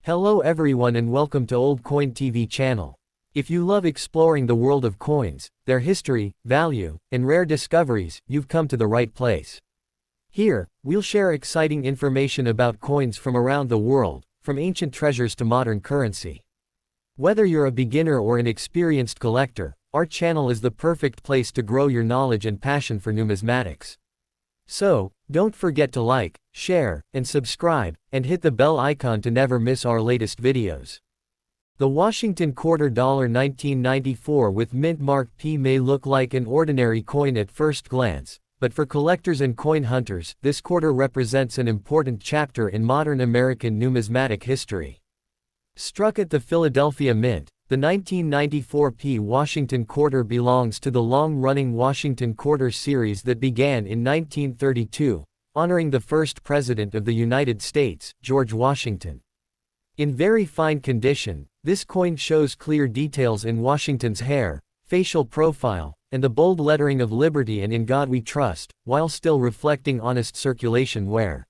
Hello everyone and welcome to Old Coin TV channel. If you love exploring the world of coins, their history, value, and rare discoveries, you've come to the right place. Here, we'll share exciting information about coins from around the world, from ancient treasures to modern currency. Whether you're a beginner or an experienced collector, our channel is the perfect place to grow your knowledge and passion for numismatics. So, don't forget to like, share, and subscribe, and hit the bell icon to never miss our latest videos. The Washington quarter dollar 1994 with mint mark P may look like an ordinary coin at first glance, but for collectors and coin hunters, this quarter represents an important chapter in modern American numismatic history. Struck at the Philadelphia Mint, the 1994 P Washington quarter belongs to the long-running Washington quarter series that began in 1932, honoring the first President of the United States, George Washington. In very fine condition, this coin shows clear details in Washington's hair, facial profile, and the bold lettering of Liberty and In God We Trust, while still reflecting honest circulation wear.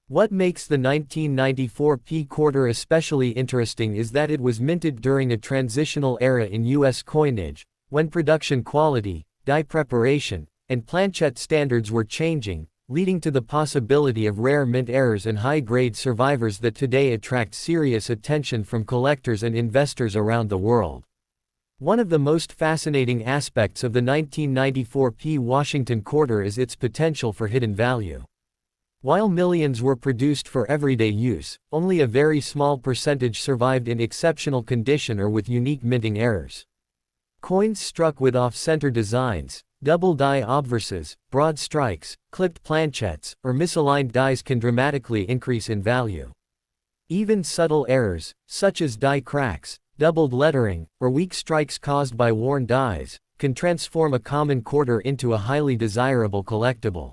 What makes the 1994 P quarter especially interesting is that it was minted during a transitional era in U.S. coinage, when production quality, die preparation, and planchette standards were changing, leading to the possibility of rare mint errors and high-grade survivors that today attract serious attention from collectors and investors around the world. One of the most fascinating aspects of the 1994 P Washington quarter is its potential for hidden value. While millions were produced for everyday use, only a very small percentage survived in exceptional condition or with unique minting errors. Coins struck with off-center designs, double die obverses, broad strikes, clipped planchettes, or misaligned dies can dramatically increase in value. Even subtle errors, such as die cracks, doubled lettering, or weak strikes caused by worn dies, can transform a common quarter into a highly desirable collectible.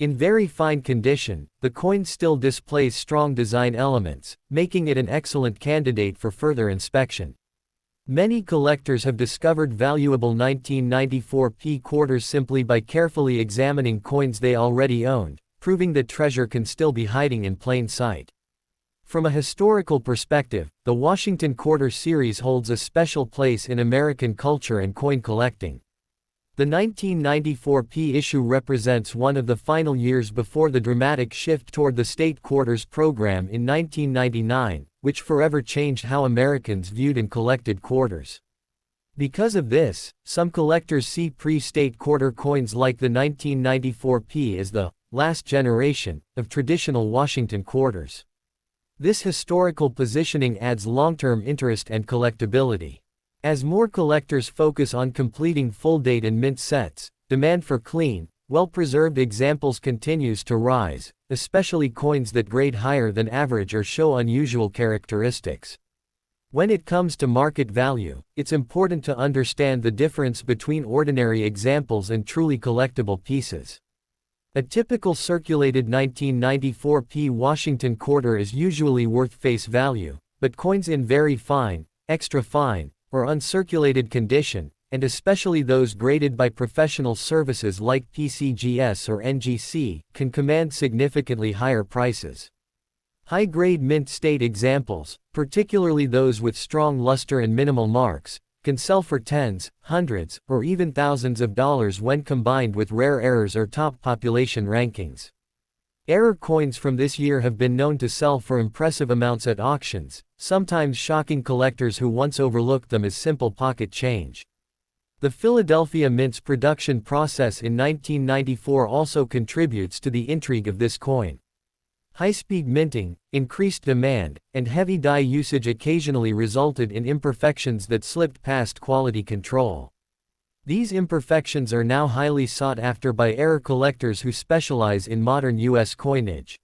In very fine condition, the coin still displays strong design elements, making it an excellent candidate for further inspection. Many collectors have discovered valuable 1994 P quarters simply by carefully examining coins they already owned, proving that treasure can still be hiding in plain sight. From a historical perspective, the Washington quarter series holds a special place in American culture and coin collecting. The 1994 P issue represents one of the final years before the dramatic shift toward the state quarters program in 1999, which forever changed how Americans viewed and collected quarters. Because of this, some collectors see pre-state quarter coins like the 1994 P as the last generation of traditional Washington quarters. This historical positioning adds long-term interest and collectability. As more collectors focus on completing full-date and mint sets, demand for clean, well-preserved examples continues to rise, especially coins that grade higher than average or show unusual characteristics. When it comes to market value, it's important to understand the difference between ordinary examples and truly collectible pieces. A typical circulated 1994 P Washington quarter is usually worth face value, but coins in very fine, extra fine, or uncirculated condition, and especially those graded by professional services like PCGS or NGC, can command significantly higher prices. High-grade mint state examples, particularly those with strong luster and minimal marks, can sell for tens, hundreds, or even thousands of dollars when combined with rare errors or top population rankings. Error coins from this year have been known to sell for impressive amounts at auctions, sometimes shocking collectors who once overlooked them as simple pocket change. The Philadelphia Mint's production process in 1994 also contributes to the intrigue of this coin. High-speed minting, increased demand, and heavy die usage occasionally resulted in imperfections that slipped past quality control. These imperfections are now highly sought after by error collectors who specialize in modern U.S. coinage.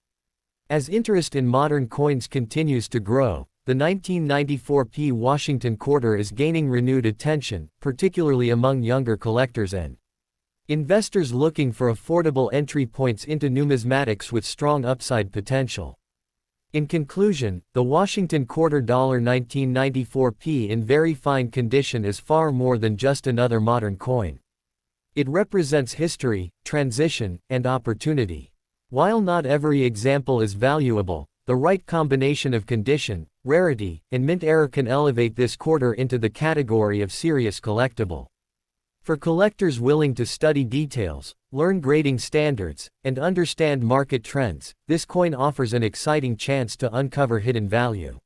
As interest in modern coins continues to grow, the 1994 P Washington quarter is gaining renewed attention, particularly among younger collectors and investors looking for affordable entry points into numismatics with strong upside potential. In conclusion, the Washington quarter dollar 1994 P in very fine condition is far more than just another modern coin. It represents history, transition, and opportunity. While not every example is valuable, the right combination of condition, rarity, and mint era can elevate this quarter into the category of serious collectible. For collectors willing to study details, learn grading standards, and understand market trends, this coin offers an exciting chance to uncover hidden value.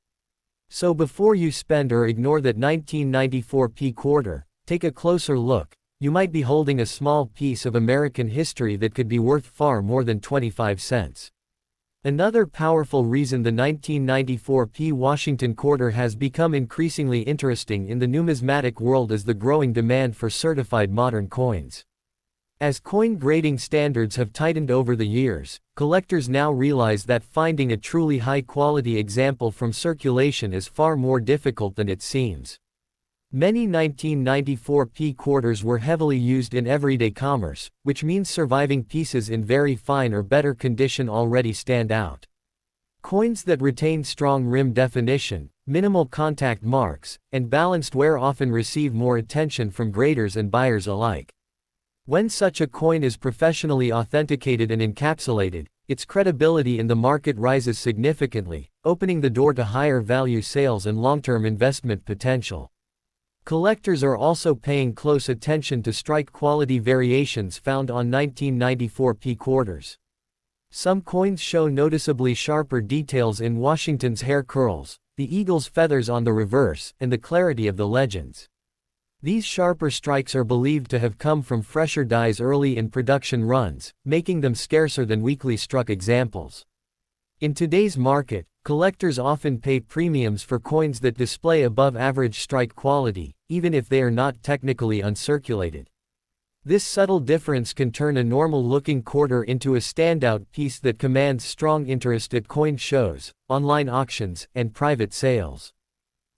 So before you spend or ignore that 1994 P quarter, take a closer look. You might be holding a small piece of American history that could be worth far more than 25 cents. Another powerful reason the 1994 P Washington quarter has become increasingly interesting in the numismatic world is the growing demand for certified modern coins. As coin grading standards have tightened over the years, collectors now realize that finding a truly high-quality example from circulation is far more difficult than it seems. Many 1994 P quarters were heavily used in everyday commerce, which means surviving pieces in very fine or better condition already stand out. Coins that retain strong rim definition, minimal contact marks, and balanced wear often receive more attention from graders and buyers alike. When such a coin is professionally authenticated and encapsulated, its credibility in the market rises significantly, opening the door to higher value sales and long-term investment potential. Collectors are also paying close attention to strike-quality variations found on 1994 P quarters. Some coins show noticeably sharper details in Washington's hair curls, the eagle's feathers on the reverse, and the clarity of the legends. These sharper strikes are believed to have come from fresher dies early in production runs, making them scarcer than weakly struck examples. In today's market, collectors often pay premiums for coins that display above-average strike quality, even if they are not technically uncirculated. This subtle difference can turn a normal-looking quarter into a standout piece that commands strong interest at coin shows, online auctions, and private sales.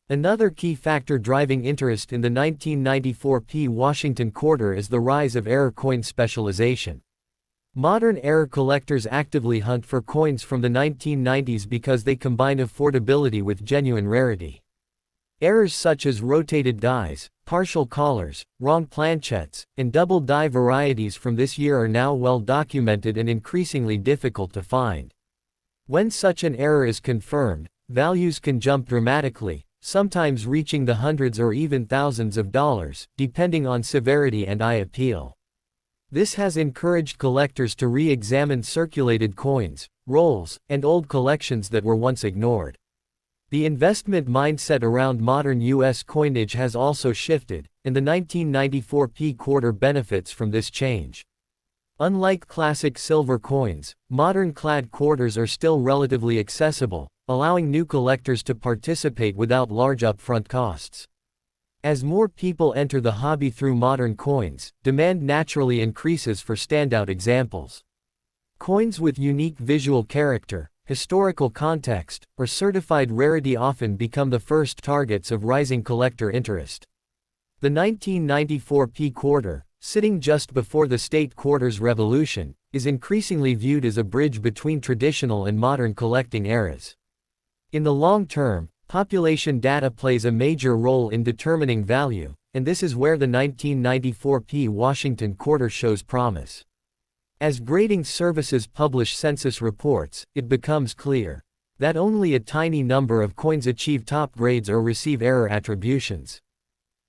Another key factor driving interest in the 1994 P Washington quarter is the rise of error coin specialization. Modern error collectors actively hunt for coins from the 1990s because they combine affordability with genuine rarity. Errors such as rotated dies, partial collars, wrong planchettes, and double die varieties from this year are now well documented and increasingly difficult to find. When such an error is confirmed, values can jump dramatically, sometimes reaching the hundreds or even thousands of dollars, depending on severity and eye appeal. This has encouraged collectors to re-examine circulated coins, rolls, and old collections that were once ignored. The investment mindset around modern U.S. coinage has also shifted, and the 1994 P quarter benefits from this change. Unlike classic silver coins, modern clad quarters are still relatively accessible, allowing new collectors to participate without large upfront costs. As more people enter the hobby through modern coins, demand naturally increases for standout examples. Coins with unique visual character, historical context, or certified rarity often become the first targets of rising collector interest. The 1994 P quarter, sitting just before the state quarters revolution, is increasingly viewed as a bridge between traditional and modern collecting eras. In the long term, population data plays a major role in determining value, and this is where the 1994 P Washington quarter shows promise. As grading services publish census reports, it becomes clear that only a tiny number of coins achieve top grades or receive error attributions.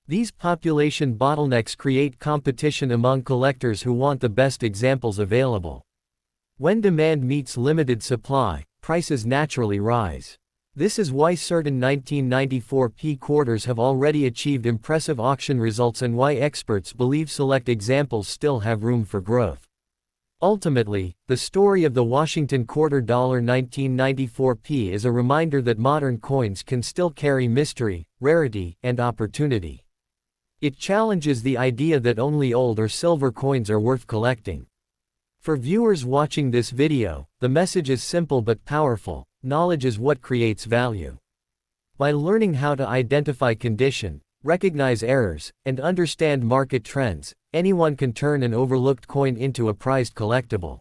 These population bottlenecks create competition among collectors who want the best examples available. When demand meets limited supply, prices naturally rise. This is why certain 1994 P quarters have already achieved impressive auction results and why experts believe select examples still have room for growth. Ultimately, the story of the Washington quarter $1994 P is a reminder that modern coins can still carry mystery, rarity, and opportunity. It challenges the idea that only old or silver coins are worth collecting. For viewers watching this video, the message is simple but powerful: knowledge is what creates value. By learning how to identify condition, recognize errors, and understand market trends, anyone can turn an overlooked coin into a prized collectible.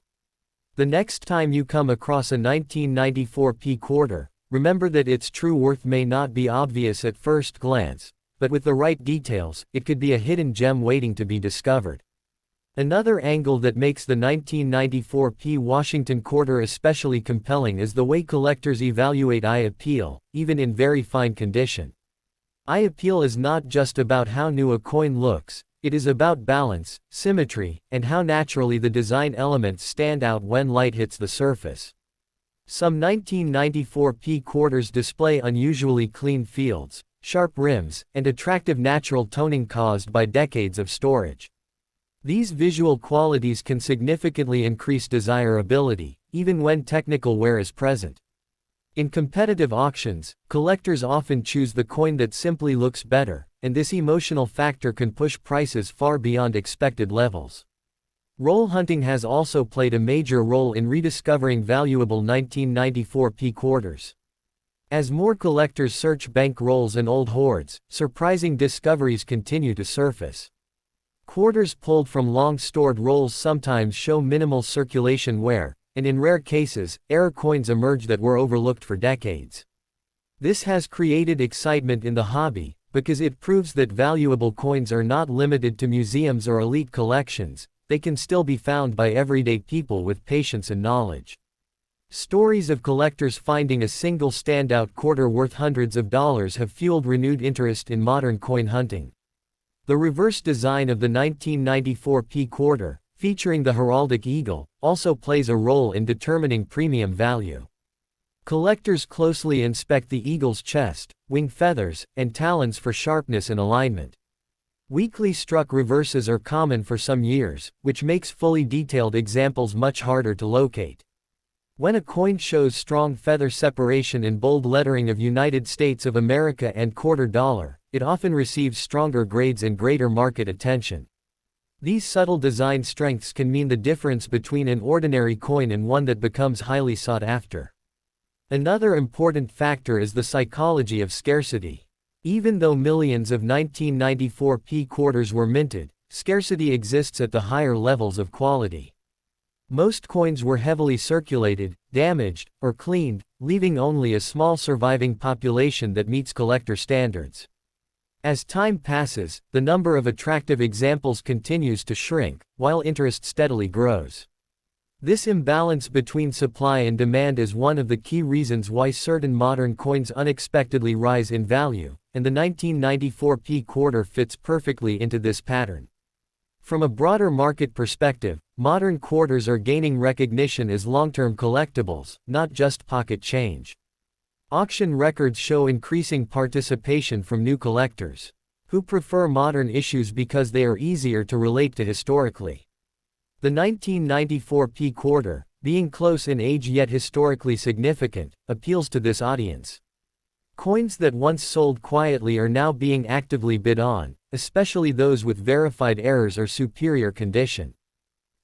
The next time you come across a 1994 P quarter, remember that its true worth may not be obvious at first glance, but with the right details, it could be a hidden gem waiting to be discovered. Another angle that makes the 1994 P. Washington quarter especially compelling is the way collectors evaluate eye appeal, even in very fine condition. Eye appeal is not just about how new a coin looks, it is about balance, symmetry, and how naturally the design elements stand out when light hits the surface. Some 1994 P quarters display unusually clean fields, sharp rims, and attractive natural toning caused by decades of storage. These visual qualities can significantly increase desirability, even when technical wear is present. In competitive auctions, collectors often choose the coin that simply looks better, and this emotional factor can push prices far beyond expected levels. Roll hunting has also played a major role in rediscovering valuable 1994 P quarters. As more collectors search bank rolls and old hoards, surprising discoveries continue to surface. Quarters pulled from long-stored rolls sometimes show minimal circulation wear, and in rare cases, error coins emerge that were overlooked for decades. This has created excitement in the hobby, because it proves that valuable coins are not limited to museums or elite collections, they can still be found by everyday people with patience and knowledge. Stories of collectors finding a single standout quarter worth hundreds of dollars have fueled renewed interest in modern coin hunting. The reverse design of the 1994 P quarter, featuring the heraldic eagle, also plays a role in determining premium value. Collectors closely inspect the eagle's chest, wing feathers, and talons for sharpness and alignment. Weakly struck reverses are common for some years, which makes fully detailed examples much harder to locate. When a coin shows strong feather separation in bold lettering of United States of America and quarter dollar, it often receives stronger grades and greater market attention. These subtle design strengths can mean the difference between an ordinary coin and one that becomes highly sought after. Another important factor is the psychology of scarcity. Even though millions of 1994 P quarters were minted, scarcity exists at the higher levels of quality. Most coins were heavily circulated, damaged, or cleaned, leaving only a small surviving population that meets collector standards. As time passes, the number of attractive examples continues to shrink, while interest steadily grows. This imbalance between supply and demand is one of the key reasons why certain modern coins unexpectedly rise in value, and the 1994 P quarter fits perfectly into this pattern. From a broader market perspective, modern quarters are gaining recognition as long-term collectibles, not just pocket change. Auction records show increasing participation from new collectors, who prefer modern issues because they are easier to relate to historically. The 1994 P quarter, being close in age yet historically significant, appeals to this audience. Coins that once sold quietly are now being actively bid on, especially those with verified errors or superior condition.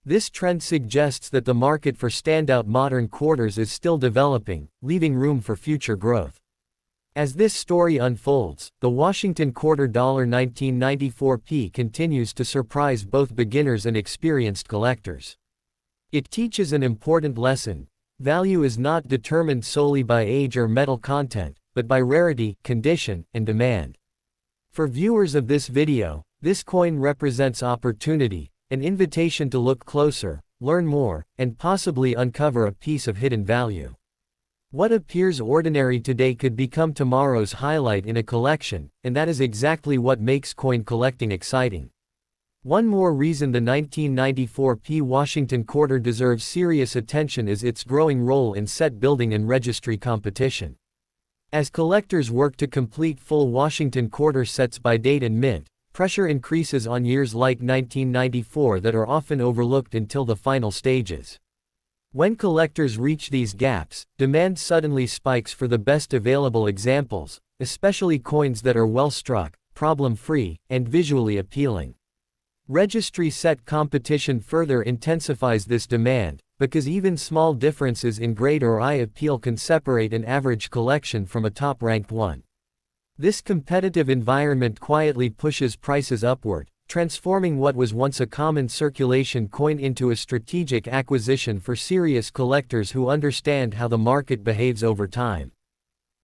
This trend suggests that the market for standout modern quarters is still developing, leaving room for future growth. As this story unfolds, the Washington quarter dollar 1994 P continues to surprise both beginners and experienced collectors. It teaches an important lesson: value is not determined solely by age or metal content, but by rarity, condition, and demand. For viewers of this video, this coin represents opportunity, an invitation to look closer, learn more, and possibly uncover a piece of hidden value. What appears ordinary today could become tomorrow's highlight in a collection, and that is exactly what makes coin collecting exciting. One more reason the 1994 P Washington quarter deserves serious attention is its growing role in set building and registry competition. As collectors work to complete full Washington quarter sets by date and mint, pressure increases on years like 1994 that are often overlooked until the final stages. When collectors reach these gaps, demand suddenly spikes for the best available examples, especially coins that are well struck, problem-free, and visually appealing. Registry set competition further intensifies this demand, because even small differences in grade or eye appeal can separate an average collection from a top-ranked one. This competitive environment quietly pushes prices upward, transforming what was once a common circulation coin into a strategic acquisition for serious collectors who understand how the market behaves over time.